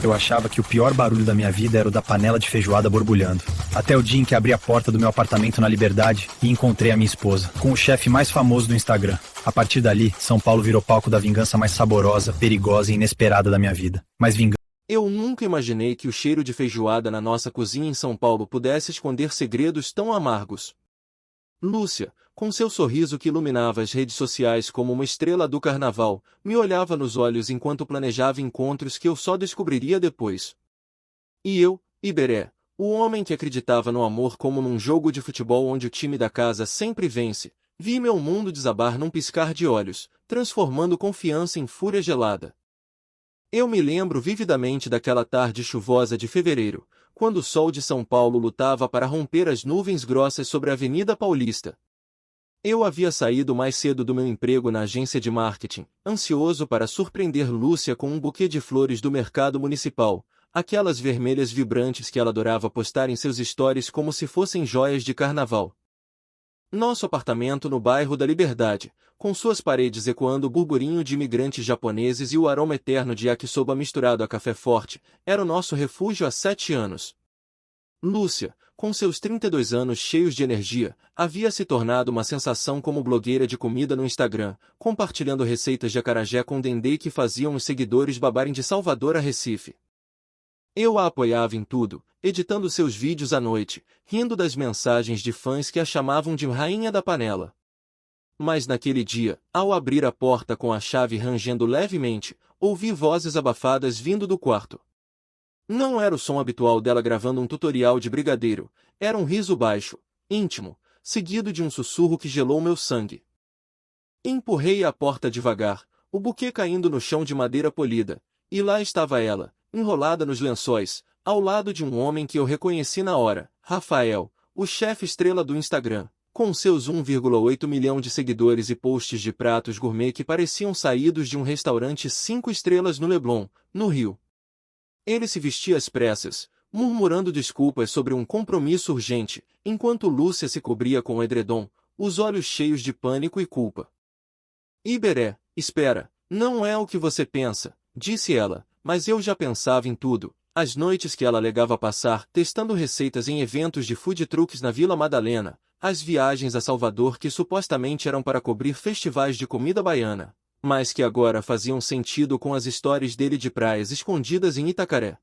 Eu achava que o pior barulho da minha vida era o da panela de feijoada borbulhando. Até o dia em que abri a porta do meu apartamento na Liberdade e encontrei a minha esposa, com o chefe mais famoso do Instagram. A partir dali, São Paulo virou palco da vingança mais saborosa, perigosa e inesperada da minha vida. Mas vingança... Eu nunca imaginei que o cheiro de feijoada na nossa cozinha em São Paulo pudesse esconder segredos tão amargos. Lúcia, com seu sorriso que iluminava as redes sociais como uma estrela do carnaval, me olhava nos olhos enquanto planejava encontros que eu só descobriria depois. E eu, Iberé, o homem que acreditava no amor como num jogo de futebol onde o time da casa sempre vence, vi meu mundo desabar num piscar de olhos, transformando confiança em fúria gelada. Eu me lembro vividamente daquela tarde chuvosa de fevereiro, quando o sol de São Paulo lutava para romper as nuvens grossas sobre a Avenida Paulista. Eu havia saído mais cedo do meu emprego na agência de marketing, ansioso para surpreender Lúcia com um buquê de flores do mercado municipal, aquelas vermelhas vibrantes que ela adorava postar em seus stories como se fossem joias de carnaval. Nosso apartamento no bairro da Liberdade, com suas paredes ecoando o burburinho de imigrantes japoneses e o aroma eterno de yakisoba misturado a café forte, era o nosso refúgio há 7 anos. Lúcia, com seus 32 anos cheios de energia, havia se tornado uma sensação como blogueira de comida no Instagram, compartilhando receitas de acarajé com dendê que faziam os seguidores babarem de Salvador a Recife. Eu a apoiava em tudo, editando seus vídeos à noite, rindo das mensagens de fãs que a chamavam de Rainha da Panela. Mas naquele dia, ao abrir a porta com a chave rangendo levemente, ouvi vozes abafadas vindo do quarto. Não era o som habitual dela gravando um tutorial de brigadeiro, era um riso baixo, íntimo, seguido de um sussurro que gelou meu sangue. Empurrei a porta devagar, o buquê caindo no chão de madeira polida, e lá estava ela, enrolada nos lençóis, ao lado de um homem que eu reconheci na hora, Rafael, o chefe estrela do Instagram, com seus 1,8 milhão de seguidores e posts de pratos gourmet que pareciam saídos de um restaurante 5 estrelas no Leblon, no Rio. Ele se vestia às pressas, murmurando desculpas sobre um compromisso urgente, enquanto Lúcia se cobria com o edredom, os olhos cheios de pânico e culpa. Iberé, espera, não é o que você pensa, disse ela, mas eu já pensava em tudo. As noites que ela alegava passar testando receitas em eventos de food trucks na Vila Madalena, as viagens a Salvador que supostamente eram para cobrir festivais de comida baiana, mas que agora faziam sentido com as histórias dele de praias escondidas em Itacaré.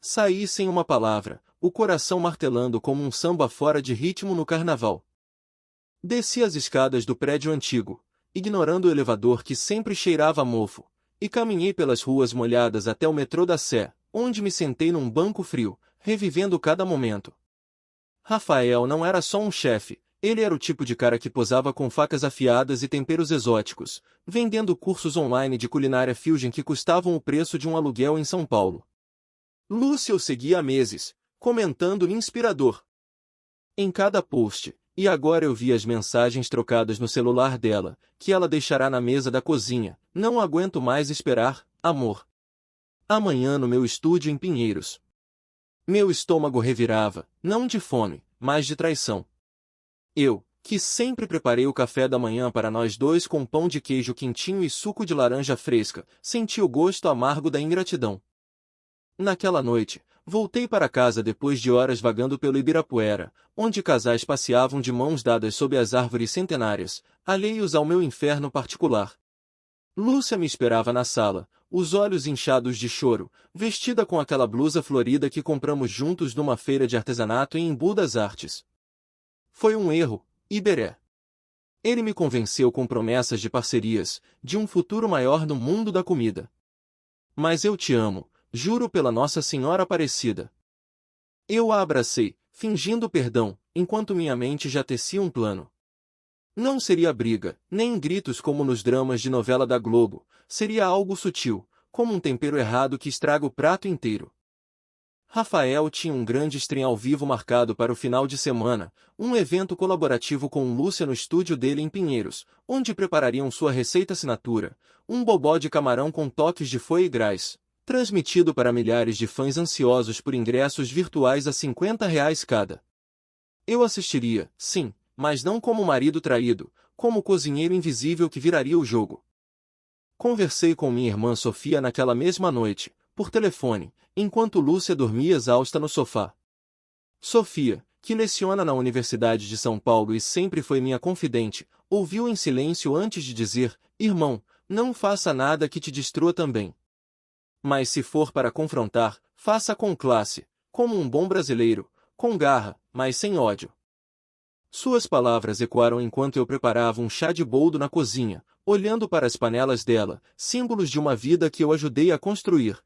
Saí sem uma palavra, o coração martelando como um samba fora de ritmo no carnaval. Desci as escadas do prédio antigo, ignorando o elevador que sempre cheirava a mofo, e caminhei pelas ruas molhadas até o metrô da Sé, onde me sentei num banco frio, revivendo cada momento. Rafael não era só um chefe, ele era o tipo de cara que posava com facas afiadas e temperos exóticos, vendendo cursos online de culinária fusion que custavam o preço de um aluguel em São Paulo. Lúcia o seguia há meses, comentando inspirador em cada post, e agora eu vi as mensagens trocadas no celular dela, que ela deixará na mesa da cozinha. Não aguento mais esperar, amor. Amanhã no meu estúdio em Pinheiros. Meu estômago revirava, não de fome, mas de traição. Eu, que sempre preparei o café da manhã para nós dois com pão de queijo quentinho e suco de laranja fresca, senti o gosto amargo da ingratidão. Naquela noite, voltei para casa depois de horas vagando pelo Ibirapuera, onde casais passeavam de mãos dadas sob as árvores centenárias, alheios ao meu inferno particular. Lúcia me esperava na sala, os olhos inchados de choro, vestida com aquela blusa florida que compramos juntos numa feira de artesanato em Embu das Artes. Foi um erro, Iberé. Ele me convenceu com promessas de parcerias, de um futuro maior no mundo da comida. Mas eu te amo, juro pela Nossa Senhora Aparecida. Eu a abracei, fingindo perdão, enquanto minha mente já tecia um plano. Não seria briga, nem gritos como nos dramas de novela da Globo, seria algo sutil, como um tempero errado que estraga o prato inteiro. Rafael tinha um grande stream ao vivo marcado para o final de semana, um evento colaborativo com Lúcia no estúdio dele em Pinheiros, onde preparariam sua receita assinatura, um bobó de camarão com toques de foie gras, transmitido para milhares de fãs ansiosos por ingressos virtuais a R$ 50 cada. Eu assistiria, sim, mas não como marido traído, como cozinheiro invisível que viraria o jogo. Conversei com minha irmã Sofia naquela mesma noite, por telefone, enquanto Lúcia dormia exausta no sofá. Sofia, que leciona na Universidade de São Paulo e sempre foi minha confidente, ouviu em silêncio antes de dizer: irmão, não faça nada que te destrua também. Mas se for para confrontar, faça com classe, como um bom brasileiro, com garra, mas sem ódio. Suas palavras ecoaram enquanto eu preparava um chá de boldo na cozinha, olhando para as panelas dela, símbolos de uma vida que eu ajudei a construir.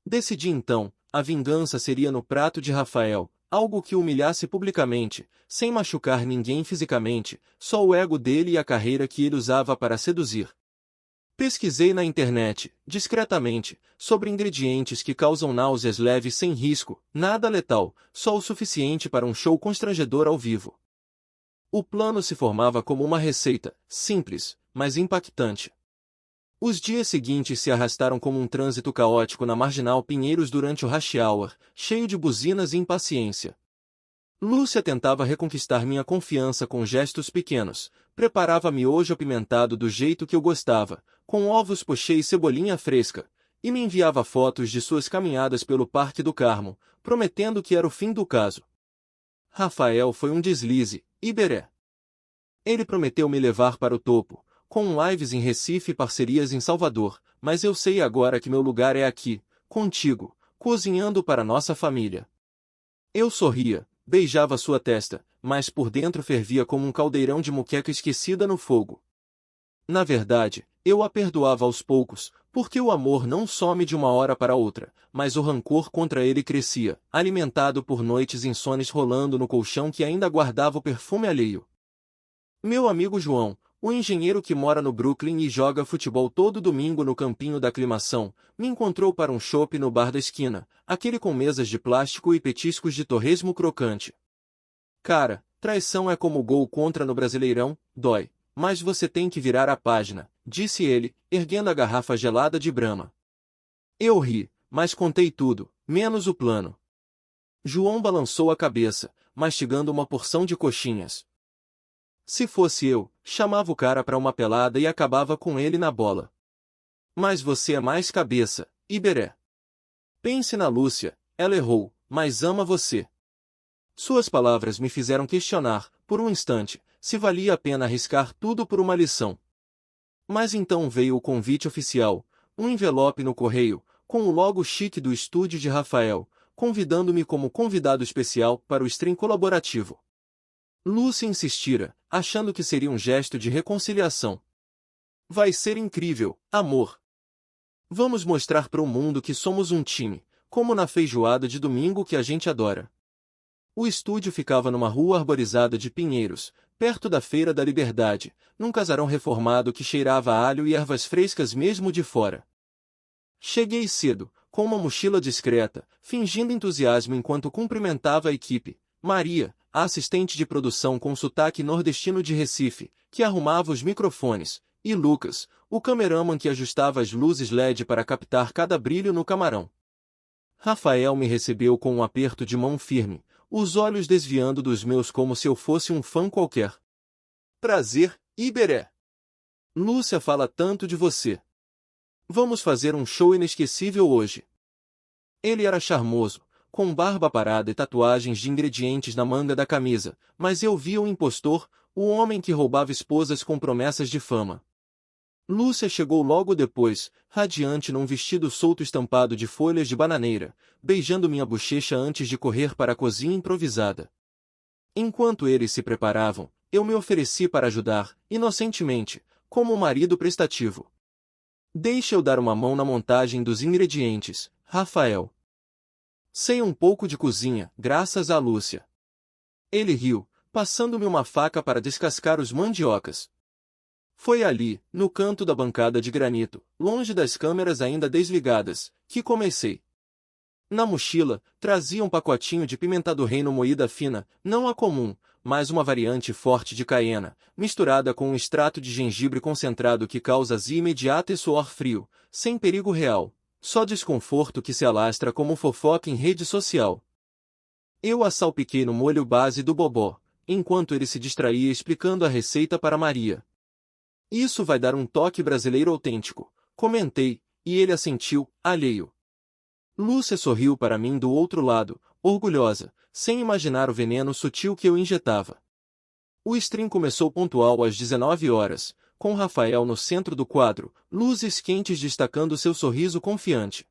Decidi então, a vingança seria no prato de Rafael, algo que o humilhasse publicamente, sem machucar ninguém fisicamente, só o ego dele e a carreira que ele usava para seduzir. Pesquisei na internet, discretamente, sobre ingredientes que causam náuseas leves sem risco, nada letal, só o suficiente para um show constrangedor ao vivo. O plano se formava como uma receita, simples, mas impactante. Os dias seguintes se arrastaram como um trânsito caótico na Marginal Pinheiros durante o rush hour, cheio de buzinas e impaciência. Lúcia tentava reconquistar minha confiança com gestos pequenos, preparava miojo apimentado do jeito que eu gostava, com ovos pochê e cebolinha fresca, e me enviava fotos de suas caminhadas pelo Parque do Carmo, prometendo que era o fim do caso. Rafael foi um deslize, Iberé. Ele prometeu me levar para o topo, com lives em Recife e parcerias em Salvador, mas eu sei agora que meu lugar é aqui, contigo, cozinhando para nossa família. Eu sorria, beijava sua testa, mas por dentro fervia como um caldeirão de muqueca esquecida no fogo. Na verdade, eu a perdoava aos poucos, porque o amor não some de uma hora para outra, mas o rancor contra ele crescia, alimentado por noites insones rolando no colchão que ainda guardava o perfume alheio. Meu amigo João, o engenheiro que mora no Brooklyn e joga futebol todo domingo no campinho da aclimação, me encontrou para um chopp no bar da esquina, aquele com mesas de plástico e petiscos de torresmo crocante. Cara, traição é como gol contra no Brasileirão, dói, mas você tem que virar a página, disse ele, erguendo a garrafa gelada de Brahma. Eu ri, mas contei tudo, menos o plano. João balançou a cabeça, mastigando uma porção de coxinhas. Se fosse eu, chamava o cara para uma pelada e acabava com ele na bola. Mas você é mais cabeça, Iberé. Pense na Lúcia, ela errou, mas ama você. Suas palavras me fizeram questionar, por um instante, se valia a pena arriscar tudo por uma lição. Mas então veio o convite oficial, um envelope no correio, com o logo chique do estúdio de Rafael, convidando-me como convidado especial para o stream colaborativo. Lúcia insistira, achando que seria um gesto de reconciliação. Vai ser incrível, amor. Vamos mostrar para o mundo que somos um time, como na feijoada de domingo que a gente adora. O estúdio ficava numa rua arborizada de pinheiros, perto da Feira da Liberdade, num casarão reformado que cheirava a alho e ervas frescas mesmo de fora. Cheguei cedo, com uma mochila discreta, fingindo entusiasmo enquanto cumprimentava a equipe. Maria, a assistente de produção com sotaque nordestino de Recife, que arrumava os microfones, e Lucas, o cameraman que ajustava as luzes LED para captar cada brilho no camarão. Rafael me recebeu com um aperto de mão firme, os olhos desviando dos meus como se eu fosse um fã qualquer. Prazer, Iberé. Lúcia fala tanto de você. Vamos fazer um show inesquecível hoje. Ele era charmoso, com barba parada e tatuagens de ingredientes na manga da camisa, mas eu via o impostor, o homem que roubava esposas com promessas de fama. Lúcia chegou logo depois, radiante num vestido solto estampado de folhas de bananeira, beijando minha bochecha antes de correr para a cozinha improvisada. Enquanto eles se preparavam, eu me ofereci para ajudar, inocentemente, como um marido prestativo. Deixa eu dar uma mão na montagem dos ingredientes, Rafael. Sei um pouco de cozinha, graças a Lúcia. Ele riu, passando-me uma faca para descascar os mandiocas. Foi ali, no canto da bancada de granito, longe das câmeras ainda desligadas, que comecei. Na mochila, trazia um pacotinho de pimenta do reino moída fina, não a comum, mas uma variante forte de caiena, misturada com um extrato de gengibre concentrado que causa azia imediata e suor frio, sem perigo real, só desconforto que se alastra como fofoca em rede social. Eu a salpiquei no molho base do bobó, enquanto ele se distraía explicando a receita para Maria. Isso vai dar um toque brasileiro autêntico, comentei, e ele assentiu, alheio. Lúcia sorriu para mim do outro lado, orgulhosa, sem imaginar o veneno sutil que eu injetava. O stream começou pontual às 19 horas, com Rafael no centro do quadro, luzes quentes destacando seu sorriso confiante.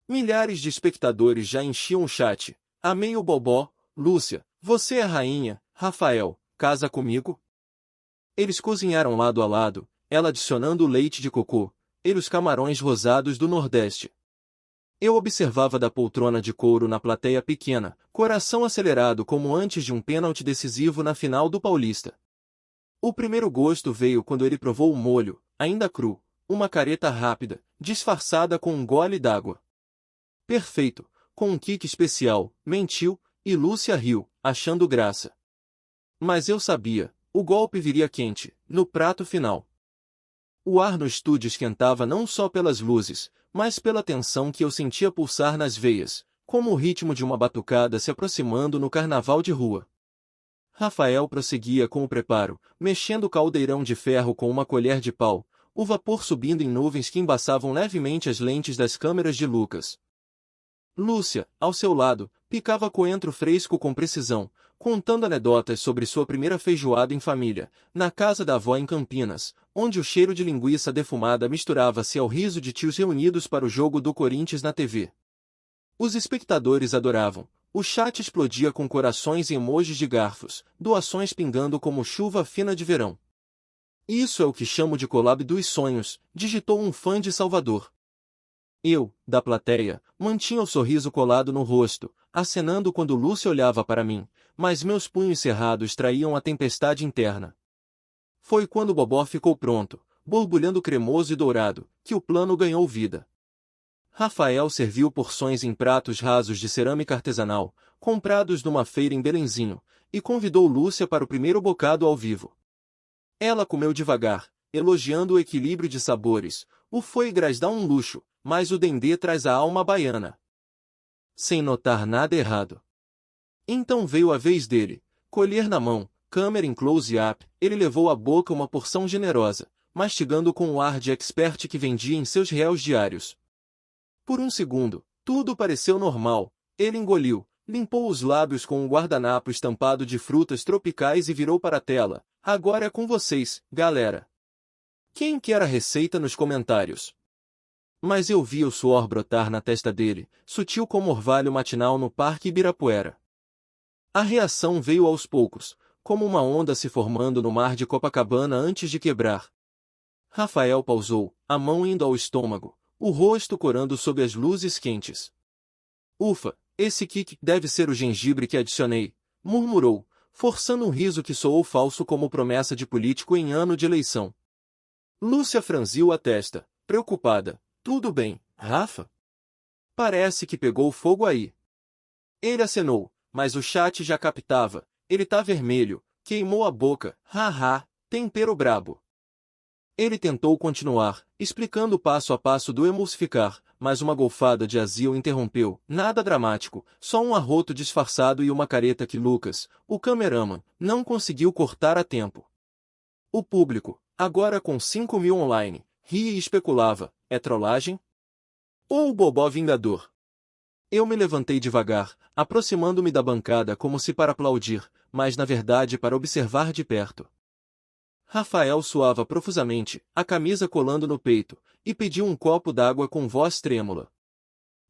Milhares de espectadores já enchiam o chat. Amei o bobó, Lúcia, você é a rainha, Rafael, casa comigo? Eles cozinharam lado a lado, ela adicionando o leite de cocô, ele os camarões rosados do Nordeste. Eu observava da poltrona de couro na plateia pequena, coração acelerado como antes de um pênalti decisivo na final do Paulista. O primeiro gosto veio quando ele provou o molho, ainda cru, uma careta rápida, disfarçada com um gole d'água. Perfeito, com um kick especial, mentiu, e Lúcia riu, achando graça. Mas eu sabia, o golpe viria quente, no prato final. O ar no estúdio esquentava não só pelas luzes, mas pela tensão que eu sentia pulsar nas veias, como o ritmo de uma batucada se aproximando no carnaval de rua. Rafael prosseguia com o preparo, mexendo o caldeirão de ferro com uma colher de pau, o vapor subindo em nuvens que embaçavam levemente as lentes das câmeras de Lucas. Lúcia, ao seu lado, picava coentro fresco com precisão, contando anedotas sobre sua primeira feijoada em família, na casa da avó em Campinas, onde o cheiro de linguiça defumada misturava-se ao riso de tios reunidos para o jogo do Corinthians na TV. Os espectadores adoravam. O chat explodia com corações e emojis de garfos, doações pingando como chuva fina de verão. Isso é o que chamo de collab dos sonhos, digitou um fã de Salvador. Eu, da plateia, mantinha o sorriso colado no rosto, acenando quando Lúcia olhava para mim, mas meus punhos cerrados traíam a tempestade interna. Foi quando o bobó ficou pronto, borbulhando cremoso e dourado, que o plano ganhou vida. Rafael serviu porções em pratos rasos de cerâmica artesanal, comprados numa feira em Belenzinho, e convidou Lúcia para o primeiro bocado ao vivo. Ela comeu devagar, elogiando o equilíbrio de sabores. O foie gras dá um luxo, mas o dendê traz a alma baiana. Sem notar nada errado. Então veio a vez dele, colher na mão, câmera em close-up, ele levou à boca uma porção generosa, mastigando com o ar de expert que vendia em seus réus diários. Por um segundo, tudo pareceu normal. Ele engoliu, limpou os lábios com um guardanapo estampado de frutas tropicais e virou para a tela. Agora é com vocês, galera. Quem quer a receita nos comentários? Mas eu via o suor brotar na testa dele, sutil como orvalho matinal no Parque Ibirapuera. A reação veio aos poucos, como uma onda se formando no mar de Copacabana antes de quebrar. Rafael pausou, a mão indo ao estômago, o rosto corando sob as luzes quentes. Ufa, esse kick deve ser o gengibre que adicionei, murmurou, forçando um riso que soou falso como promessa de político em ano de eleição. Lúcia franziu a testa, preocupada. Tudo bem, Rafa? Parece que pegou fogo aí. Ele acenou, mas o chat já captava. Ele tá vermelho, queimou a boca, haha, tempero brabo. Ele tentou continuar, explicando passo a passo do emulsificar, mas uma golfada de azia o interrompeu. Nada dramático, só um arroto disfarçado e uma careta que Lucas, o cameraman, não conseguiu cortar a tempo. O público, agora com 5.000 online, ria e especulava, é trollagem? Ou o bobó vingador? Eu me levantei devagar, aproximando-me da bancada como se para aplaudir, mas na verdade para observar de perto. Rafael suava profusamente, a camisa colando no peito, e pediu um copo d'água com voz trêmula.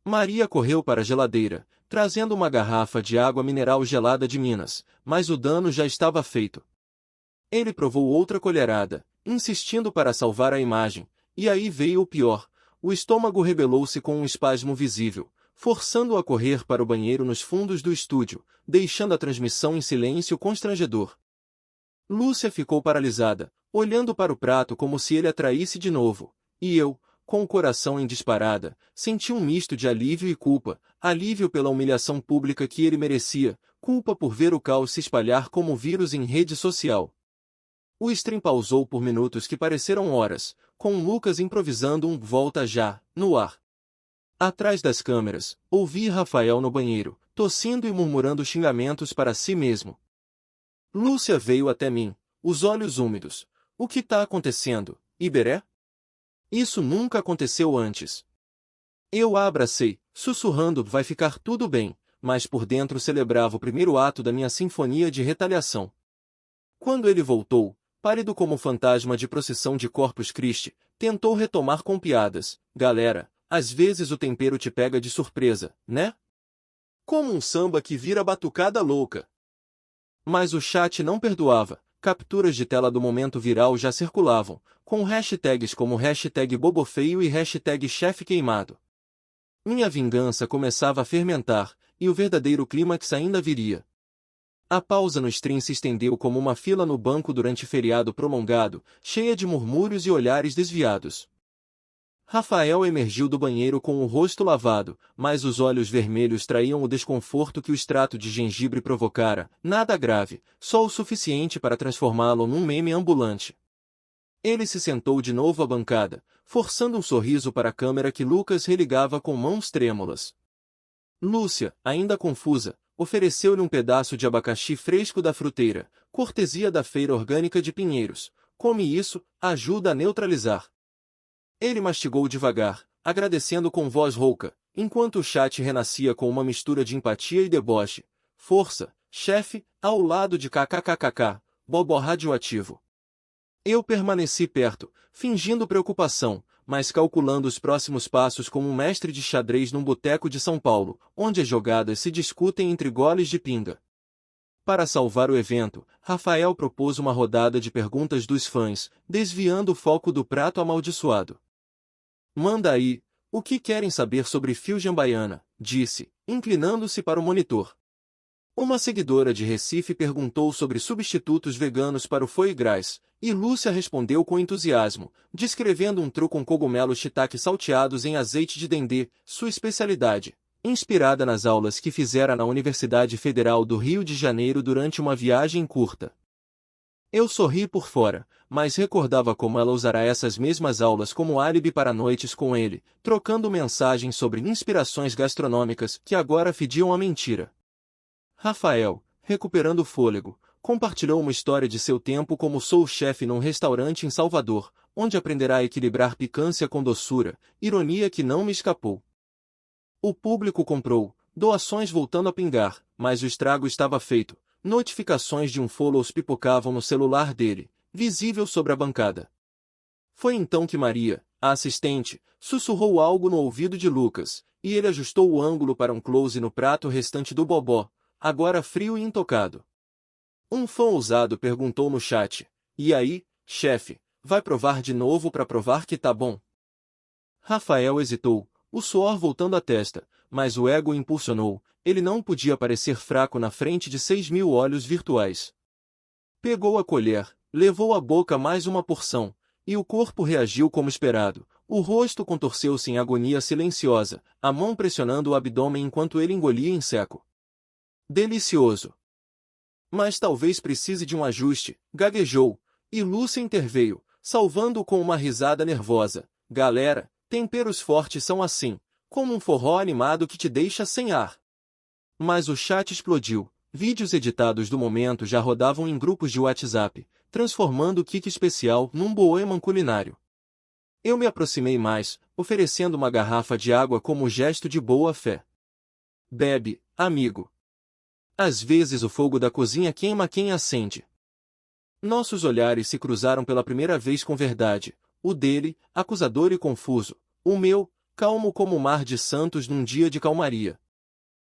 Maria correu para a geladeira, trazendo uma garrafa de água mineral gelada de Minas, mas o dano já estava feito. Ele provou outra colherada, insistindo para salvar a imagem, e aí veio o pior. O estômago rebelou-se com um espasmo visível, forçando-o a correr para o banheiro nos fundos do estúdio, deixando a transmissão em silêncio constrangedor. Lúcia ficou paralisada, olhando para o prato como se ele a traísse de novo, e eu, com o coração em disparada, senti um misto de alívio e culpa, alívio pela humilhação pública que ele merecia, culpa por ver o caos se espalhar como vírus em rede social. O stream pausou por minutos que pareceram horas, com Lucas improvisando um volta já, no ar. Atrás das câmeras, ouvi Rafael no banheiro, tossindo e murmurando xingamentos para si mesmo. Lúcia veio até mim, os olhos úmidos. O que tá acontecendo, Iberé? Isso nunca aconteceu antes. Eu a abracei, sussurrando vai ficar tudo bem, mas por dentro celebrava o primeiro ato da minha sinfonia de retaliação. Quando ele voltou, pálido como fantasma de procissão de Corpus Christi, tentou retomar com piadas. Galera, às vezes o tempero te pega de surpresa, né? Como um samba que vira batucada louca. Mas o chat não perdoava. Capturas de tela do momento viral já circulavam, com hashtags como hashtag bobofeio e hashtag chefe queimado. Minha vingança começava a fermentar, e o verdadeiro clímax ainda viria. A pausa no stream se estendeu como uma fila no banco durante feriado prolongado, cheia de murmúrios e olhares desviados. Rafael emergiu do banheiro com o rosto lavado, mas os olhos vermelhos traíam o desconforto que o extrato de gengibre provocara, nada grave, só o suficiente para transformá-lo num meme ambulante. Ele se sentou de novo à bancada, forçando um sorriso para a câmera que Lucas religava com mãos trêmulas. Lúcia, ainda confusa, ofereceu-lhe um pedaço de abacaxi fresco da fruteira, cortesia da Feira Orgânica de Pinheiros. Come isso, ajuda a neutralizar. Ele mastigou devagar, agradecendo com voz rouca, enquanto o chat renascia com uma mistura de empatia e deboche. Força, chefe, ao lado de kkkk, bobó radioativo. Eu permaneci perto, fingindo preocupação, mas calculando os próximos passos como um mestre de xadrez num boteco de São Paulo, onde as jogadas se discutem entre goles de pinga. Para salvar o evento, Rafael propôs uma rodada de perguntas dos fãs, desviando o foco do prato amaldiçoado. Manda aí, o que querem saber sobre Fusion Baiana? Disse, inclinando-se para o monitor. Uma seguidora de Recife perguntou sobre substitutos veganos para o foie gras, e Lúcia respondeu com entusiasmo, descrevendo um tru com cogumelos shiitake salteados em azeite de dendê, sua especialidade, inspirada nas aulas que fizera na Universidade Federal do Rio de Janeiro durante uma viagem curta. Eu sorri por fora, mas recordava como ela usara essas mesmas aulas como álibi para noites com ele, trocando mensagens sobre inspirações gastronômicas que agora fediam a mentira. Rafael, recuperando o fôlego, compartilhou uma história de seu tempo como sous-chefe num restaurante em Salvador, onde aprenderá a equilibrar picância com doçura, ironia que não me escapou. O público comprou, doações voltando a pingar, mas o estrago estava feito. Notificações de um follows pipocavam no celular dele, visível sobre a bancada. Foi então que Maria, a assistente, sussurrou algo no ouvido de Lucas, e ele ajustou o ângulo para um close no prato restante do bobó, agora frio e intocado. Um fã ousado perguntou no chat, e aí, chefe, vai provar de novo para provar que tá bom? Rafael hesitou, o suor voltando à testa, mas o ego o impulsionou. Ele não podia parecer fraco na frente de 6.000 olhos virtuais. Pegou a colher, levou à boca mais uma porção, e o corpo reagiu como esperado. O rosto contorceu-se em agonia silenciosa, a mão pressionando o abdômen enquanto ele engolia em seco. Delicioso. Mas talvez precise de um ajuste, gaguejou, e Lúcia interveio, salvando-o com uma risada nervosa. Galera, temperos fortes são assim, como um forró animado que te deixa sem ar. Mas o chat explodiu. Vídeos editados do momento já rodavam em grupos de WhatsApp, transformando o kick especial num boêmio culinário. Eu me aproximei mais, oferecendo uma garrafa de água como gesto de boa-fé. Bebe, amigo. Às vezes o fogo da cozinha queima quem acende. Nossos olhares se cruzaram pela primeira vez com verdade, o dele, acusador e confuso, o meu, calmo como o mar de Santos num dia de calmaria.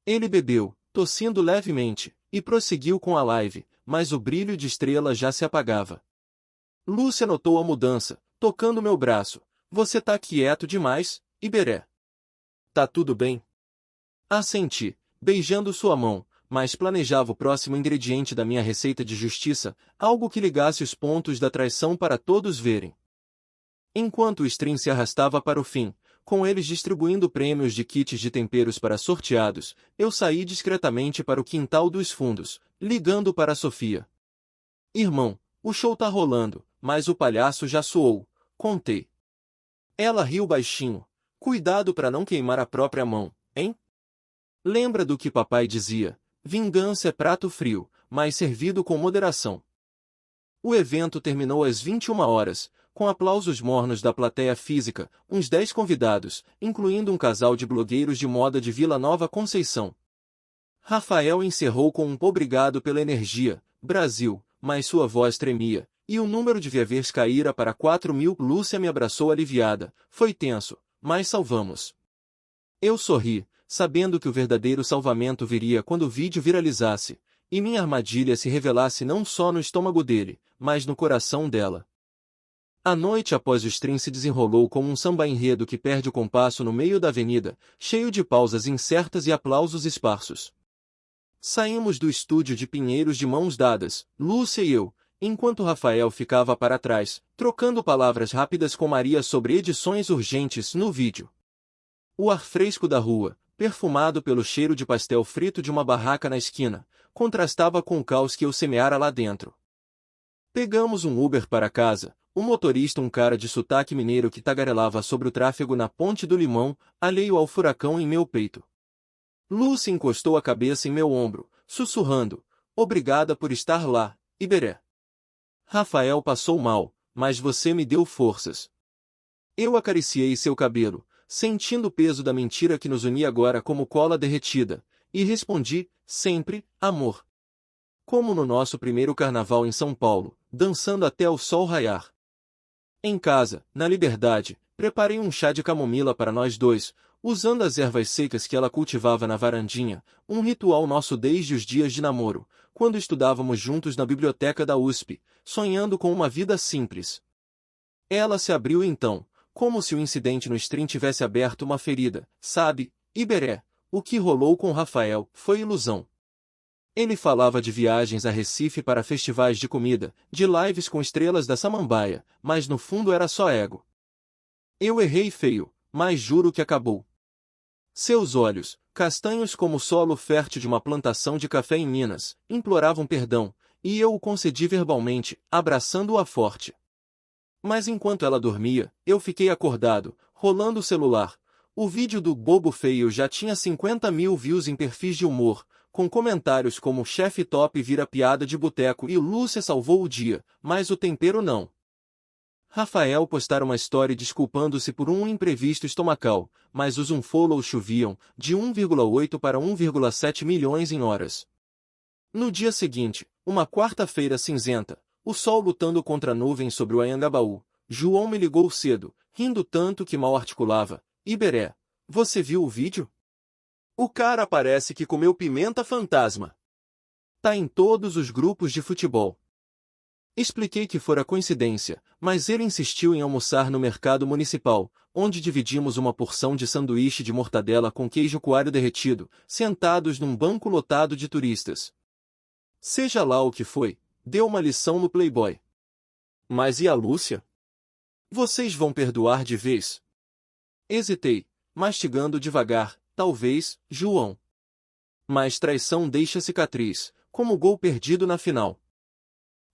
Ele bebeu, tossindo levemente, e prosseguiu com a live, mas o brilho de estrela já se apagava. Lúcia notou a mudança, tocando meu braço. Você tá quieto demais, Iberé. Tá tudo bem? Assenti, beijando sua mão, mas planejava o próximo ingrediente da minha receita de justiça, algo que ligasse os pontos da traição para todos verem. Enquanto o stream se arrastava para o fim, com eles distribuindo prêmios de kits de temperos para sorteados, eu saí discretamente para o quintal dos fundos, ligando para a Sofia. Irmão, o show tá rolando, mas o palhaço já soou, contei. Ela riu baixinho. Cuidado para não queimar a própria mão, hein? Lembra do que papai dizia, vingança é prato frio, mas servido com moderação. O evento terminou às 21 horas, com aplausos mornos da plateia física, uns 10 convidados, incluindo um casal de blogueiros de moda de Vila Nova Conceição. Rafael encerrou com um obrigado pela energia, Brasil, mas sua voz tremia, e o número de viewers caíra para 4.000. Lúcia me abraçou aliviada, foi tenso, mas salvamos. Eu sorri, sabendo que o verdadeiro salvamento viria quando o vídeo viralizasse, e minha armadilha se revelasse não só no estômago dele, mas no coração dela. A noite após o stream se desenrolou como um samba-enredo que perde o compasso no meio da avenida, cheio de pausas incertas e aplausos esparsos. Saímos do estúdio de Pinheiros de mãos dadas, Lúcia e eu, enquanto Rafael ficava para trás, trocando palavras rápidas com Maria sobre edições urgentes no vídeo. O ar fresco da rua, perfumado pelo cheiro de pastel frito de uma barraca na esquina, contrastava com o caos que eu semeara lá dentro. Pegamos um Uber para casa, o motorista um cara de sotaque mineiro que tagarelava sobre o tráfego na Ponte do Limão, alheio ao furacão em meu peito. Lúcia encostou a cabeça em meu ombro, sussurrando, obrigada por estar lá, Iberé. Rafael passou mal, mas você me deu forças. Eu acariciei seu cabelo, sentindo o peso da mentira que nos unia agora como cola derretida, e respondi, sempre, amor. Como no nosso primeiro carnaval em São Paulo, dançando até o sol raiar. Em casa, na Liberdade, preparei um chá de camomila para nós dois, usando as ervas secas que ela cultivava na varandinha, um ritual nosso desde os dias de namoro, quando estudávamos juntos na biblioteca da USP, sonhando com uma vida simples. Ela se abriu então, como se o incidente no stream tivesse aberto uma ferida, sabe, Iberé, o que rolou com Rafael foi ilusão. Ele falava de viagens a Recife para festivais de comida, de lives com estrelas da Samambaia, mas no fundo era só ego. Eu errei feio, mas juro que acabou. Seus olhos, castanhos como o solo fértil de uma plantação de café em Minas, imploravam perdão, e eu o concedi verbalmente, abraçando-a forte. Mas enquanto ela dormia, eu fiquei acordado, rolando o celular. O vídeo do Bobo Feio já tinha 50.000 views em perfis de humor, com comentários como chefe top vira piada de boteco e Lúcia salvou o dia, mas o tempero não. Rafael postara uma story desculpando-se por um imprevisto estomacal, mas os unfollows choviam, de 1,8 para 1,7 milhões em horas. No dia seguinte, uma quarta-feira cinzenta, o sol lutando contra nuvens sobre o Anhangabaú, João me ligou cedo, rindo tanto que mal articulava. Iberé, você viu o vídeo? O cara parece que comeu pimenta fantasma. Tá em todos os grupos de futebol. Expliquei que fora coincidência, mas ele insistiu em almoçar no mercado municipal, onde dividimos uma porção de sanduíche de mortadela com queijo coalho derretido, sentados num banco lotado de turistas. Seja lá o que foi, deu uma lição no Playboy. Mas e a Lúcia? Vocês vão perdoar de vez? Hesitei, mastigando devagar, talvez, João. Mas traição deixa cicatriz, como o gol perdido na final.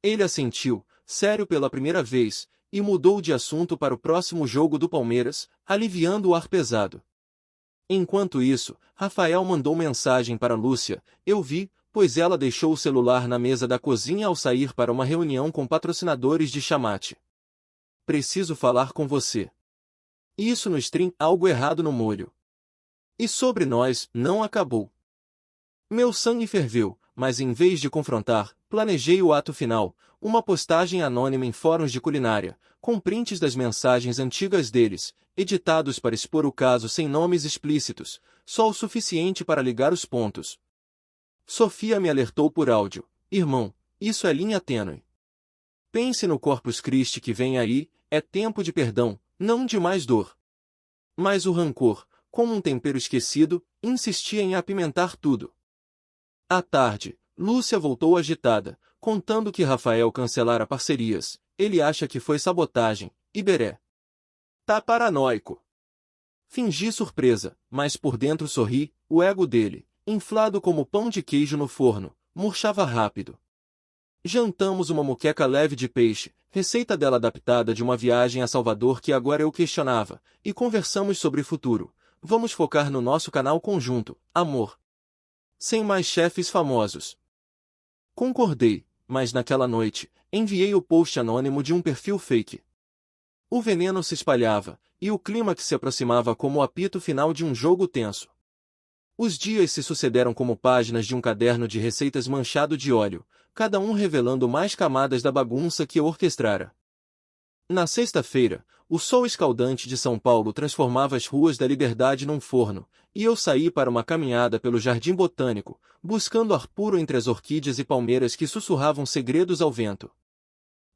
Ele assentiu, sério pela primeira vez, e mudou de assunto para o próximo jogo do Palmeiras, aliviando o ar pesado. Enquanto isso, Rafael mandou mensagem para Lúcia, eu vi, pois ela deixou o celular na mesa da cozinha ao sair para uma reunião com patrocinadores de chamate. Preciso falar com você. Isso no stream, algo errado no molho. E sobre nós, não acabou. Meu sangue ferveu, mas em vez de confrontar, planejei o ato final, uma postagem anônima em fóruns de culinária, com prints das mensagens antigas deles, editados para expor o caso sem nomes explícitos, só o suficiente para ligar os pontos. Sofia me alertou por áudio, irmão, isso é linha tênue. Pense no Corpus Christi que vem aí, é tempo de perdão, não de mais dor. Mas o rancor, como um tempero esquecido, insistia em apimentar tudo. À tarde, Lúcia voltou agitada, contando que Rafael cancelara parcerias. Ele acha que foi sabotagem, Iberé. Tá paranoico. Fingi surpresa, mas por dentro sorri, o ego dele, inflado como pão de queijo no forno, murchava rápido. Jantamos uma moqueca leve de peixe, receita dela adaptada de uma viagem a Salvador que agora eu questionava, e conversamos sobre futuro. Vamos focar no nosso canal conjunto, amor. Sem mais chefes famosos. Concordei, mas naquela noite, enviei o post anônimo de um perfil fake. O veneno se espalhava, e o clímax se aproximava como o apito final de um jogo tenso. Os dias se sucederam como páginas de um caderno de receitas manchado de óleo, cada um revelando mais camadas da bagunça que eu orquestrara. Na sexta-feira, o sol escaldante de São Paulo transformava as ruas da Liberdade num forno, e eu saí para uma caminhada pelo Jardim Botânico, buscando ar puro entre as orquídeas e palmeiras que sussurravam segredos ao vento.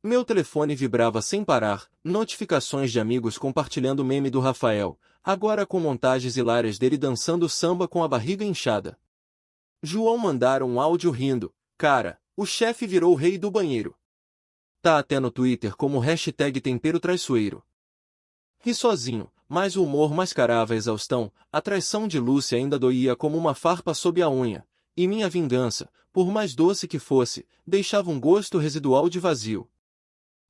Meu telefone vibrava sem parar, notificações de amigos compartilhando o meme do Rafael, agora com montagens hilárias dele dançando samba com a barriga inchada. João mandara um áudio rindo: cara, o chefe virou o rei do banheiro. Tá até no Twitter como hashtag tempero traiçoeiro. Ri sozinho, mas o humor mascarava a exaustão, a traição de Lúcia ainda doía como uma farpa sob a unha, e minha vingança, por mais doce que fosse, deixava um gosto residual de vazio.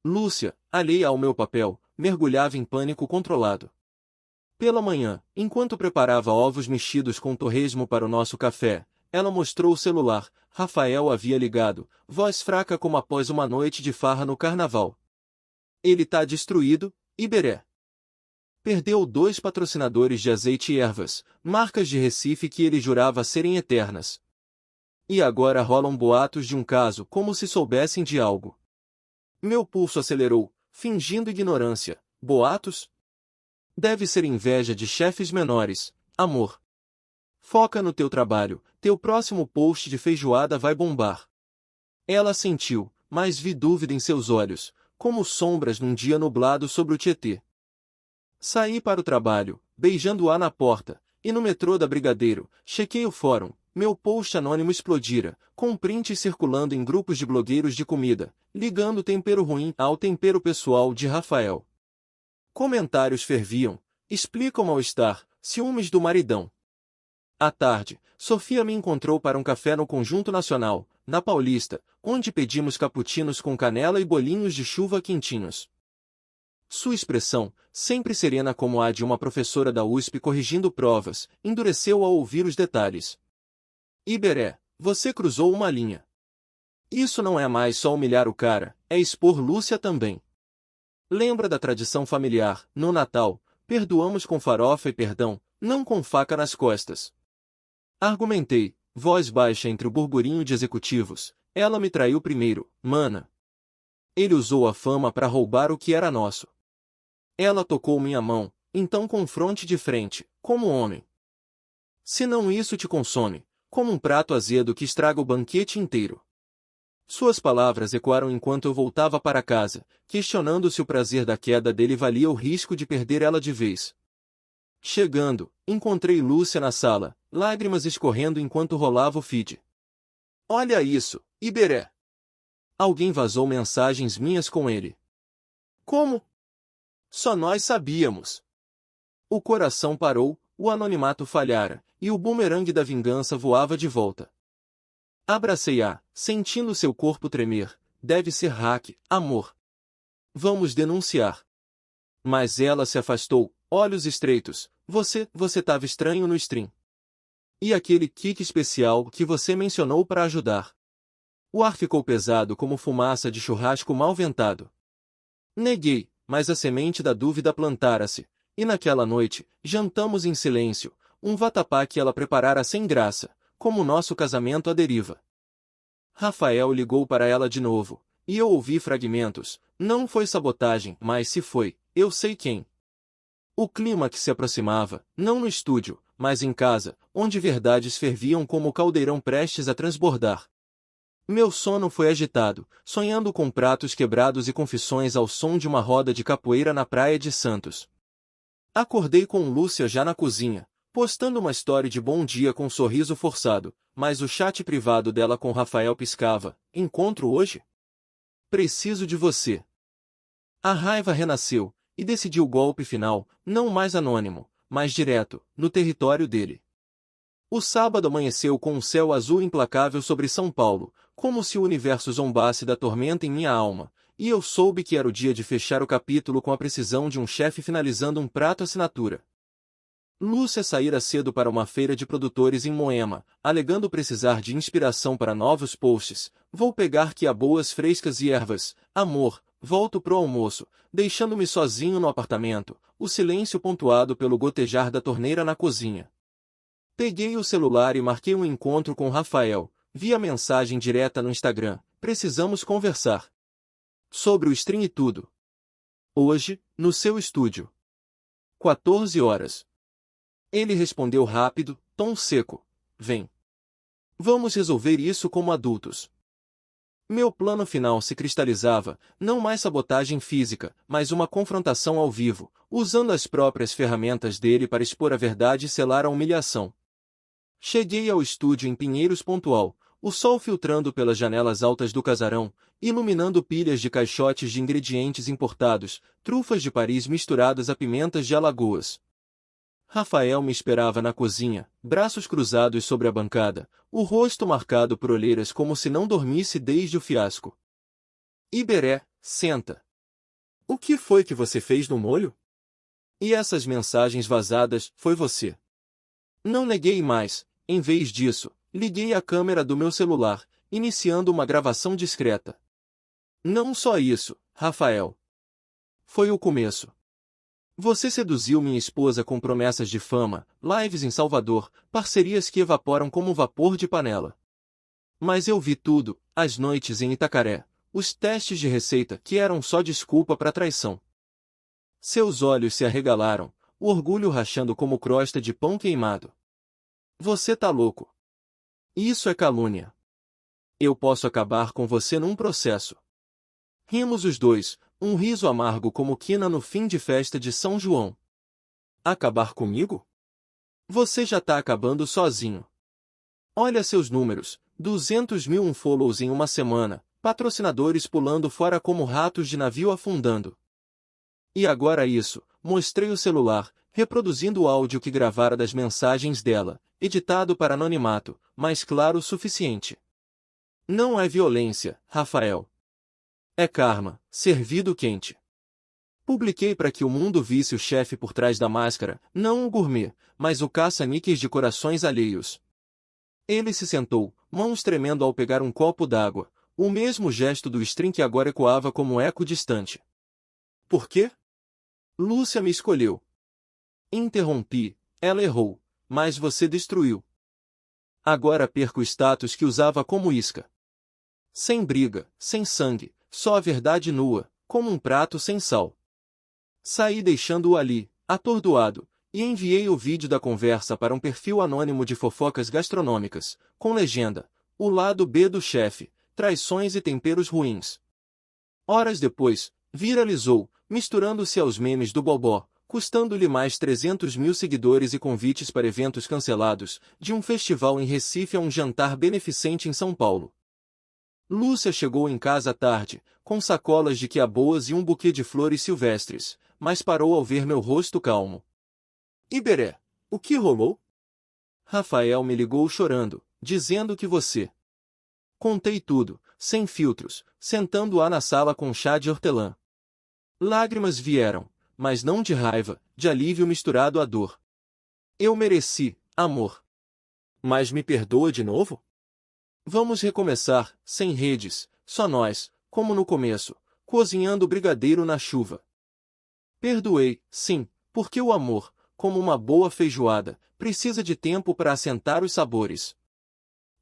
Lúcia, alheia ao meu papel, mergulhava em pânico controlado. Pela manhã, enquanto preparava ovos mexidos com torresmo para o nosso café, ela mostrou o celular. Rafael havia ligado, voz fraca como após uma noite de farra no carnaval. Ele tá destruído, Iberé. Perdeu 2 patrocinadores de azeite e ervas, marcas de Recife que ele jurava serem eternas. E agora rolam boatos de um caso como se soubessem de algo. Meu pulso acelerou, fingindo ignorância. Boatos? Deve ser inveja de chefes menores, amor. Foca no teu trabalho, teu próximo post de feijoada vai bombar. Ela sentiu, mas vi dúvida em seus olhos, como sombras num dia nublado sobre o Tietê. Saí para o trabalho, beijando-a na porta, e no metrô da Brigadeiro, chequei o fórum. Meu post anônimo explodira, com prints circulando em grupos de blogueiros de comida, ligando o tempero ruim ao tempero pessoal de Rafael. Comentários ferviam, explica o mal-estar, ciúmes do maridão. À tarde, Sofia me encontrou para um café no Conjunto Nacional, na Paulista, onde pedimos cappuccinos com canela e bolinhos de chuva quentinhos. Sua expressão, sempre serena como a de uma professora da USP corrigindo provas, endureceu ao ouvir os detalhes. Iberé, você cruzou uma linha. Isso não é mais só humilhar o cara, é expor Lúcia também. Lembra da tradição familiar, no Natal, perdoamos com farofa e perdão, não com faca nas costas. Argumentei, voz baixa entre o burburinho de executivos, ela me traiu primeiro, mana. Ele usou a fama para roubar o que era nosso. Ela tocou minha mão, então confronte de frente, como homem. Se não isso te consome, como um prato azedo que estraga o banquete inteiro. Suas palavras ecoaram enquanto eu voltava para casa, questionando se o prazer da queda dele valia o risco de perder ela de vez. Chegando, encontrei Lúcia na sala, lágrimas escorrendo enquanto rolava o feed. Olha isso, Iberé! Alguém vazou mensagens minhas com ele. Como? Só nós sabíamos. O coração parou, o anonimato falhara, e o bumerangue da vingança voava de volta. Abracei-a, sentindo seu corpo tremer. Deve ser hack, amor. Vamos denunciar. Mas ela se afastou, olhos estreitos. Você tava estranho no stream. E aquele kick especial que você mencionou para ajudar. O ar ficou pesado como fumaça de churrasco mal ventado. Neguei, mas a semente da dúvida plantara-se. E naquela noite, jantamos em silêncio, um vatapá que ela preparara sem graça, como o nosso casamento à deriva. Rafael ligou para ela de novo, e eu ouvi fragmentos. Não foi sabotagem, mas se foi, eu sei quem. O clima que se aproximava, não no estúdio, mas em casa, onde verdades ferviam como o caldeirão prestes a transbordar. Meu sono foi agitado, sonhando com pratos quebrados e confissões ao som de uma roda de capoeira na praia de Santos. Acordei com Lúcia já na cozinha, postando uma story de bom dia com um sorriso forçado, mas o chat privado dela com Rafael piscava. Encontro hoje? Preciso de você. A raiva renasceu, e decidi o golpe final, não mais anônimo, mas direto, no território dele. O sábado amanheceu com um céu azul implacável sobre São Paulo, como se o universo zombasse da tormenta em minha alma, e eu soube que era o dia de fechar o capítulo com a precisão de um chefe finalizando um prato assinatura. Lúcia saíra cedo para uma feira de produtores em Moema, alegando precisar de inspiração para novos posts. Vou pegar que há boas frescas e ervas, amor, volto pro almoço, deixando-me sozinho no apartamento, o silêncio pontuado pelo gotejar da torneira na cozinha. Peguei o celular e marquei um encontro com Rafael, via mensagem direta no Instagram. Precisamos conversar sobre o stream e tudo. Hoje, no seu estúdio. 14 horas. Ele respondeu rápido, tom seco. Vem. Vamos resolver isso como adultos. Meu plano final se cristalizava, não mais sabotagem física, mas uma confrontação ao vivo, usando as próprias ferramentas dele para expor a verdade e selar a humilhação. Cheguei ao estúdio em Pinheiros pontual, o sol filtrando pelas janelas altas do casarão, iluminando pilhas de caixotes de ingredientes importados, trufas de Paris misturadas a pimentas de Alagoas. Rafael me esperava na cozinha, braços cruzados sobre a bancada, o rosto marcado por olheiras como se não dormisse desde o fiasco. Iberé, senta. O que foi que você fez no molho? E essas mensagens vazadas, foi você? Não neguei mais, em vez disso, liguei a câmera do meu celular, iniciando uma gravação discreta. Não só isso, Rafael. Foi o começo. Você seduziu minha esposa com promessas de fama, lives em Salvador, parcerias que evaporam como vapor de panela. Mas eu vi tudo, as noites em Itacaré, os testes de receita que eram só desculpa para traição. Seus olhos se arregalaram, o orgulho rachando como crosta de pão queimado. Você tá louco. Isso é calúnia. Eu posso acabar com você num processo. Rimos os dois, um riso amargo como quina no fim de festa de São João. Acabar comigo? Você já tá acabando sozinho. Olha seus números, 200.000 unfollows em uma semana, patrocinadores pulando fora como ratos de navio afundando. E agora isso, mostrei o celular, reproduzindo o áudio que gravara das mensagens dela, editado para anonimato, mas claro o suficiente. Não é violência, Rafael. É karma, servido quente. Publiquei para que o mundo visse o chefe por trás da máscara, não o gourmet, mas o caça-níqueis de corações alheios. Ele se sentou, mãos tremendo ao pegar um copo d'água, o mesmo gesto do stream que agora ecoava como um eco distante. Por quê? Lúcia me escolheu. Interrompi, ela errou, mas você destruiu. Agora perco o status que usava como isca. Sem briga, sem sangue, só a verdade nua, como um prato sem sal. Saí deixando-o ali, atordoado, e enviei o vídeo da conversa para um perfil anônimo de fofocas gastronômicas, com legenda, o lado B do chefe, traições e temperos ruins. Horas depois, viralizou, misturando-se aos memes do Bobó, custando-lhe mais 300.000 seguidores e convites para eventos cancelados, de um festival em Recife a um jantar beneficente em São Paulo. Lúcia chegou em casa à tarde, com sacolas de quiaboas e um buquê de flores silvestres, mas parou ao ver meu rosto calmo. Iberé, o que rolou? Rafael me ligou chorando, dizendo que você... Contei tudo, sem filtros, sentando-a na sala com chá de hortelã. Lágrimas vieram, mas não de raiva, de alívio misturado à dor. Eu mereci, amor. Mas me perdoa de novo? Vamos recomeçar, sem redes, só nós, como no começo, cozinhando brigadeiro na chuva. Perdoei, sim, porque o amor, como uma boa feijoada, precisa de tempo para assentar os sabores.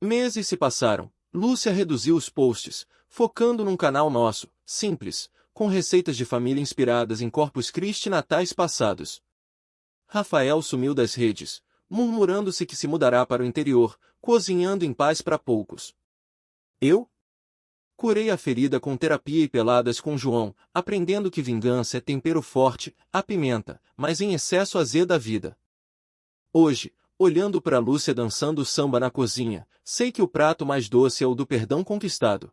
Meses se passaram, Lúcia reduziu os posts, focando num canal nosso, simples, com receitas de família inspiradas em Corpus Christi natais passados. Rafael sumiu das redes, murmurando-se que se mudará para o interior, cozinhando em paz para poucos. Eu? Curei a ferida com terapia e peladas com João, aprendendo que vingança é tempero forte, a pimenta, mas em excesso azeda a vida. Hoje, olhando para Lúcia dançando samba na cozinha, sei que o prato mais doce é o do perdão conquistado.